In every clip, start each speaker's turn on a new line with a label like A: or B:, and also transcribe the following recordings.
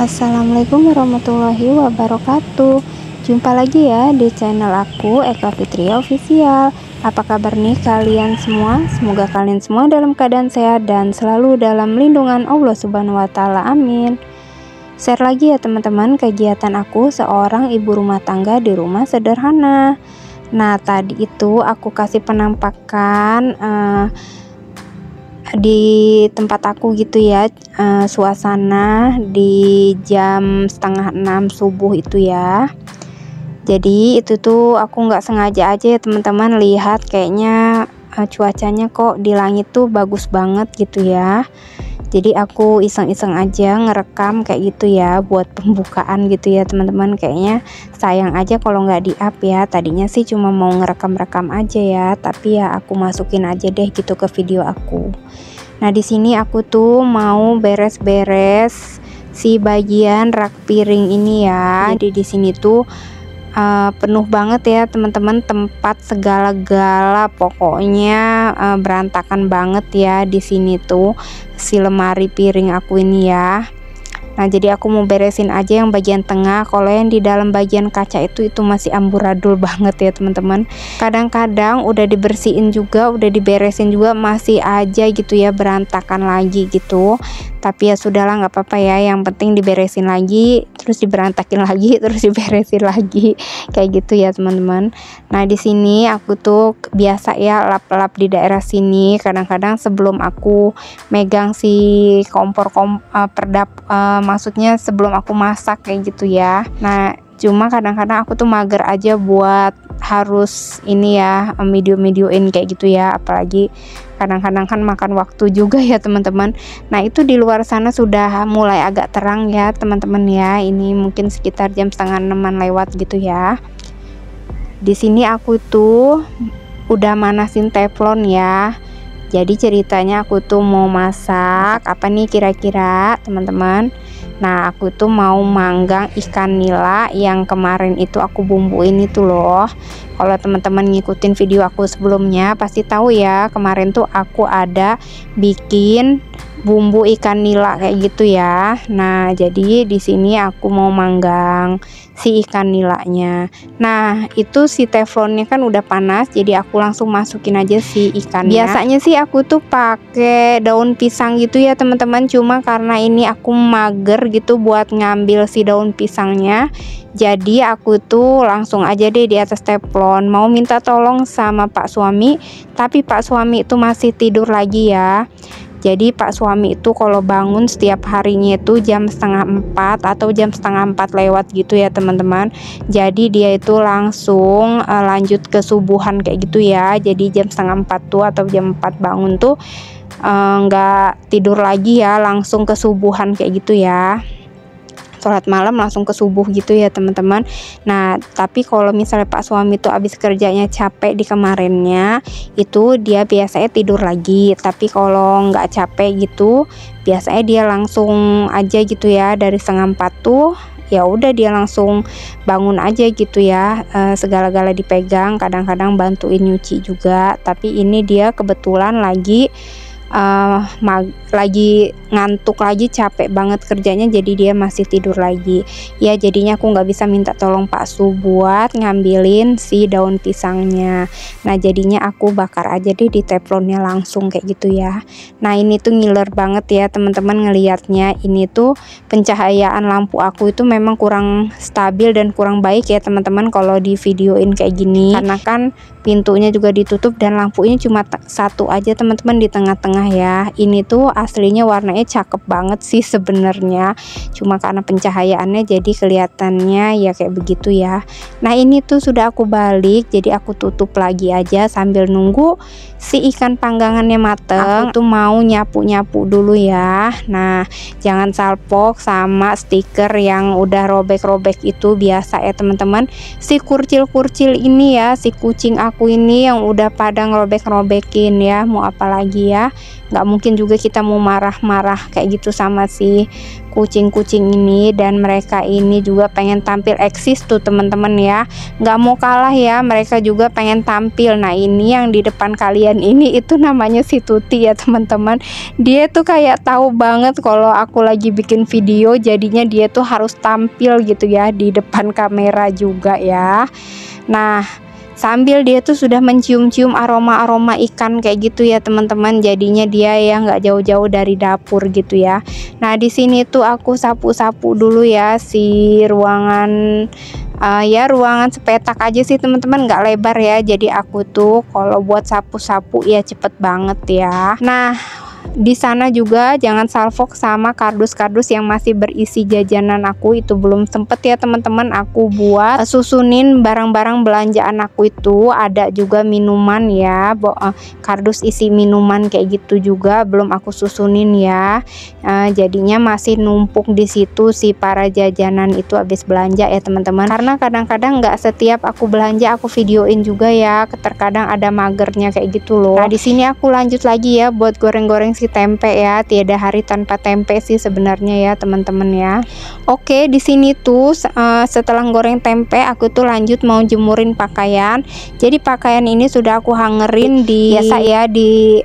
A: Assalamualaikum warahmatullahi wabarakatuh. Jumpa lagi ya di channel aku, Eka Fitria Official. Apa kabar nih kalian semua? Semoga kalian semua dalam keadaan sehat dan selalu dalam lindungan Allah Subhanahu wa Ta'ala. Amin. Share lagi ya teman-teman kegiatan aku seorang ibu rumah tangga di rumah sederhana. Nah, tadi itu aku kasih penampakan di tempat aku gitu ya, suasana di jam setengah 6 subuh itu ya. Jadi itu tuh aku nggak sengaja aja ya teman-teman, lihat kayaknya cuacanya kok di langit tuh bagus banget gitu ya. Jadi aku iseng-iseng aja ngerekam kayak gitu ya, buat pembukaan gitu ya teman-teman. Kayaknya sayang aja kalau nggak di-up ya. Tadinya sih cuma mau ngerekam-rekam aja ya, tapi ya aku masukin aja deh gitu ke video aku. Nah, di sini aku tuh mau beres-beres si bagian rak piring ini ya. Jadi di sini tuh penuh banget ya teman-teman, tempat segala-gala pokoknya berantakan banget ya di sini tuh si lemari piring aku ini ya. Nah, jadi aku mau beresin aja yang bagian tengah. Kalau yang di dalam bagian kaca itu masih amburadul banget ya teman-teman. Kadang-kadang udah dibersihin juga, udah diberesin juga, masih aja gitu ya berantakan lagi gitu. Tapi ya sudahlah, nggak apa-apa ya. Yang penting diberesin lagi, terus diberantakin lagi, terus diberesin lagi, kayak gitu ya teman-teman. Nah, di sini aku tuh biasa ya lap-lap di daerah sini. Kadang-kadang sebelum aku megang si kompor perdap, maksudnya sebelum aku masak kayak gitu ya. Nah, cuma kadang-kadang aku tuh mager aja buat harus ini ya, video-videoin kayak gitu ya. Apalagi kadang-kadang kan makan waktu juga ya teman-teman. Nah, itu di luar sana sudah mulai agak terang ya teman-teman ya. Ini mungkin sekitar jam setengah 6-an lewat gitu ya. Di sini aku tuh udah manasin teflon ya. Jadi ceritanya aku tuh mau masak apa nih kira-kira teman-teman. Nah, aku tuh mau manggang ikan nila yang kemarin itu aku bumbuin itu loh. Kalau teman-teman ngikutin video aku sebelumnya pasti tahu ya, kemarin tuh aku ada bikin bumbu ikan nila kayak gitu ya. Nah, jadi di sini aku mau manggang si ikan nilanya. Nah, itu si teflonnya kan udah panas, jadi aku langsung masukin aja si ikannya. Biasanya sih aku tuh pakai daun pisang gitu ya teman-teman, cuma karena ini aku mager gitu buat ngambil si daun pisangnya, jadi aku tuh langsung aja deh di atas teflon. Mau minta tolong sama Pak suami, tapi Pak suami itu masih tidur lagi ya. Jadi Pak suami itu kalau bangun setiap harinya itu jam setengah 4 atau jam setengah 4 lewat gitu ya teman-teman. Jadi dia itu langsung lanjut ke subuhan kayak gitu ya. Jadi jam setengah 4 tuh atau jam 4 bangun tuh nggak tidur lagi ya, langsung ke subuhan kayak gitu ya. Sholat malam langsung ke subuh gitu ya teman-teman. Nah, tapi kalau misalnya Pak suami tuh habis kerjanya capek di kemarinnya, itu dia biasanya tidur lagi. Tapi kalau nggak capek gitu, biasanya dia langsung aja gitu ya, dari setengah 4 tuh ya udah dia langsung bangun aja gitu ya. Segala-gala dipegang, kadang-kadang bantuin nyuci juga. Tapi ini dia kebetulan lagi ngantuk lagi, capek banget kerjanya, jadi dia masih tidur lagi ya. Jadinya aku nggak bisa minta tolong Pak Su buat ngambilin si daun pisangnya. Nah, jadinya aku bakar aja deh di teflonnya langsung kayak gitu ya. Nah, ini tuh ngiler banget ya teman-teman ngelihatnya. Ini tuh pencahayaan lampu aku itu memang kurang stabil dan kurang baik ya teman-teman kalau di videoin kayak gini, karena kan pintunya juga ditutup dan lampunya cuma satu aja teman-teman di tengah-tengah ya. Ini tuh aslinya warnanya cakep banget sih sebenarnya, cuma karena pencahayaannya jadi kelihatannya ya kayak begitu ya. Nah, ini tuh sudah aku balik, jadi aku tutup lagi aja sambil nunggu si ikan panggangannya mateng. Aku tuh mau nyapu-nyapu dulu ya. Nah, jangan salpok sama stiker yang udah robek-robek itu biasa ya teman-teman. Si kurcil-kurcil ini ya, si kucing aku ini yang udah pada ngerobek-robekin ya, mau apa lagi ya. nggak mungkin juga kita mau marah-marah kayak gitu sama si kucing-kucing ini. Dan mereka ini juga pengen tampil eksis tuh teman-teman ya, nggak mau kalah ya, mereka juga pengen tampil. Nah ini yang di depan kalian ini itu namanya si Tuti ya teman-teman. Dia tuh kayak tahu banget kalau aku lagi bikin video, jadinya dia tuh harus tampil gitu ya di depan kamera juga ya. Nah sambil dia tuh sudah mencium-cium aroma-aroma ikan kayak gitu ya teman-teman, jadinya dia ya nggak jauh-jauh dari dapur gitu ya. Nah di sini tuh aku sapu-sapu dulu ya si ruangan, ya ruangan sepetak aja sih teman-teman, nggak lebar ya, jadi aku tuh kalau buat sapu-sapu ya cepet banget ya. Nah di sana juga jangan salfok sama kardus-kardus yang masih berisi jajanan aku, itu belum sempet ya teman-teman aku buat susunin barang-barang belanjaan aku. Itu ada juga minuman ya, kardus isi minuman kayak gitu juga belum aku susunin ya. Jadinya masih numpuk di situ si para jajanan itu habis belanja ya teman-teman, karena kadang-kadang nggak setiap aku belanja aku videoin juga ya, terkadang ada magernya kayak gitu loh. Nah di sini aku lanjut lagi ya buat goreng-goreng si tempe ya, tiada hari tanpa tempe sih sebenarnya ya teman-teman ya. Oke di sini tuh setelah goreng tempe aku tuh lanjut mau jemurin pakaian. Jadi pakaian ini sudah aku hangerin di biasa ya di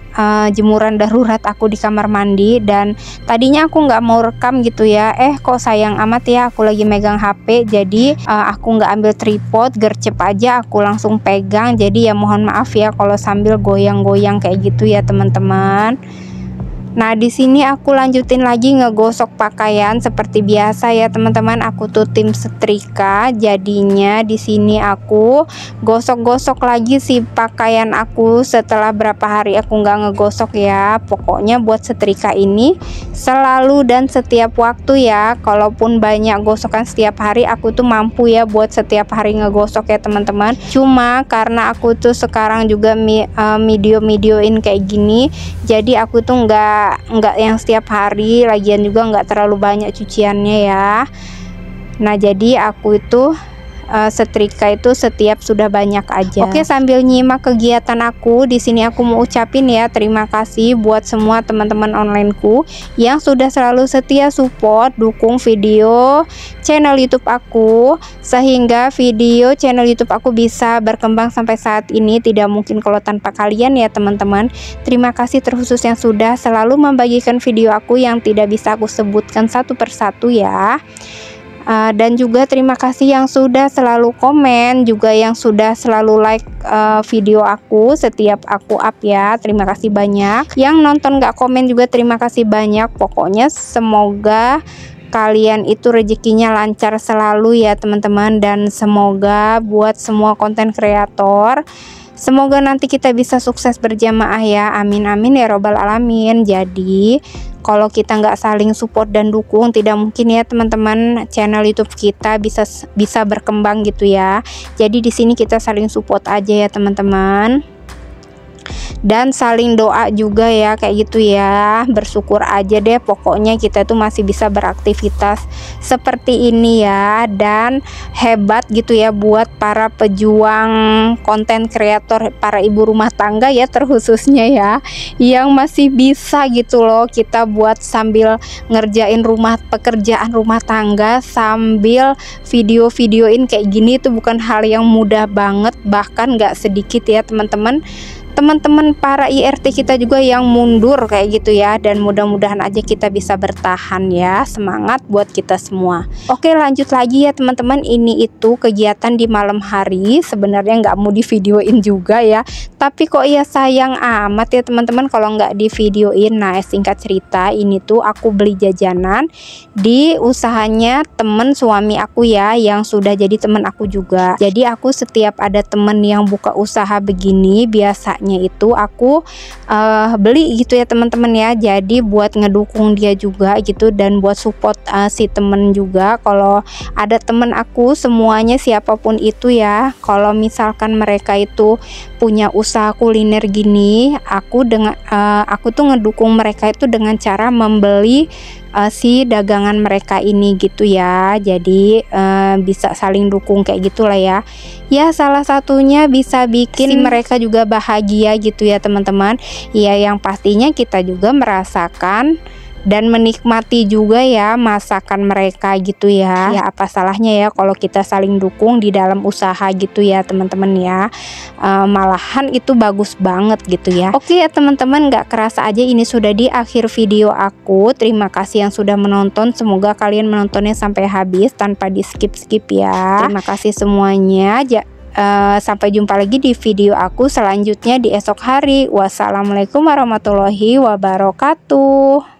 A: jemuran darurat aku di kamar mandi. Dan tadinya aku nggak mau rekam gitu ya, kok sayang amat ya aku lagi megang HP, jadi aku nggak ambil tripod, gercep aja aku langsung pegang. Jadi ya mohon maaf ya kalau sambil goyang-goyang kayak gitu ya teman-teman. Nah di sini aku lanjutin lagi ngegosok pakaian seperti biasa ya teman-teman. Aku tuh tim setrika, jadinya di sini aku gosok-gosok lagi si pakaian aku setelah berapa hari aku nggak ngegosok ya. Pokoknya buat setrika ini selalu dan setiap waktu ya, kalaupun banyak gosokan setiap hari aku tuh mampu ya buat setiap hari ngegosok ya teman-teman. Cuma karena aku tuh sekarang juga videoin kayak gini, jadi aku tuh nggak yang setiap hari, lagian juga nggak terlalu banyak cuciannya ya. Nah jadi aku itu setrika itu setiap sudah banyak aja. Oke sambil nyimak kegiatan aku di sini aku mau ucapin ya terima kasih buat semua teman-teman onlineku yang sudah selalu setia support dukung video channel YouTube aku, sehingga video channel YouTube aku bisa berkembang sampai saat ini. Tidak mungkin kalau tanpa kalian ya teman-teman. Terima kasih terkhusus yang sudah selalu membagikan video aku yang tidak bisa aku sebutkan satu persatu ya. Dan juga terima kasih yang sudah selalu komen, juga yang sudah selalu like video aku setiap aku up ya. Terima kasih banyak. Yang nonton gak komen juga terima kasih banyak. Pokoknya semoga kalian itu rezekinya lancar selalu ya teman-teman, dan semoga buat semua konten kreator semoga nanti kita bisa sukses berjamaah ya, amin amin ya robbal alamin. Jadi kalau kita nggak saling support dan dukung, tidak mungkin ya teman-teman channel YouTube kita bisa berkembang gitu ya. Jadi di sini kita saling support aja ya teman-teman, dan saling doa juga ya kayak gitu ya. Bersyukur aja deh pokoknya kita tuh masih bisa beraktivitas seperti ini ya. Dan hebat gitu ya buat para pejuang konten kreator, para ibu rumah tangga ya terkhususnya ya, yang masih bisa gitu loh kita buat sambil ngerjain pekerjaan rumah tangga sambil video-videoin kayak gini. Itu bukan hal yang mudah banget, bahkan nggak sedikit ya teman-teman para IRT kita juga yang mundur kayak gitu ya. Dan mudah-mudahan aja kita bisa bertahan ya, semangat buat kita semua. Oke lanjut lagi ya teman-teman, ini itu kegiatan di malam hari. Sebenarnya nggak mau di videoin juga ya, tapi kok ya sayang amat ya teman-teman kalau nggak di videoin. Nah singkat cerita, ini tuh aku beli jajanan di usahanya temen suami aku ya, yang sudah jadi temen aku juga. Jadi aku setiap ada temen yang buka usaha begini, biasanya itu aku beli gitu ya teman-teman ya. Jadi buat ngedukung dia juga gitu, dan buat support si temen juga. Kalau ada temen aku semuanya siapapun itu ya, kalau misalkan mereka itu punya usaha kuliner gini, aku tuh ngedukung mereka itu dengan cara membeli si dagangan mereka ini gitu ya. Jadi bisa saling dukung kayak gitulah ya. Ya salah satunya bisa bikin si mereka juga bahagia gitu ya teman-teman. Ya yang pastinya kita juga merasakan dan menikmati juga ya masakan mereka gitu ya. Ya apa salahnya ya kalau kita saling dukung di dalam usaha gitu ya teman-teman ya. Malahan itu bagus banget gitu ya. Oke ya teman-teman, gak kerasa aja ini sudah di akhir video aku. Terima kasih yang sudah menonton, semoga kalian menontonnya sampai habis tanpa di skip-skip ya. Terima kasih semuanya. Sampai jumpa lagi di video aku selanjutnya di esok hari. Wassalamualaikum warahmatullahi wabarakatuh.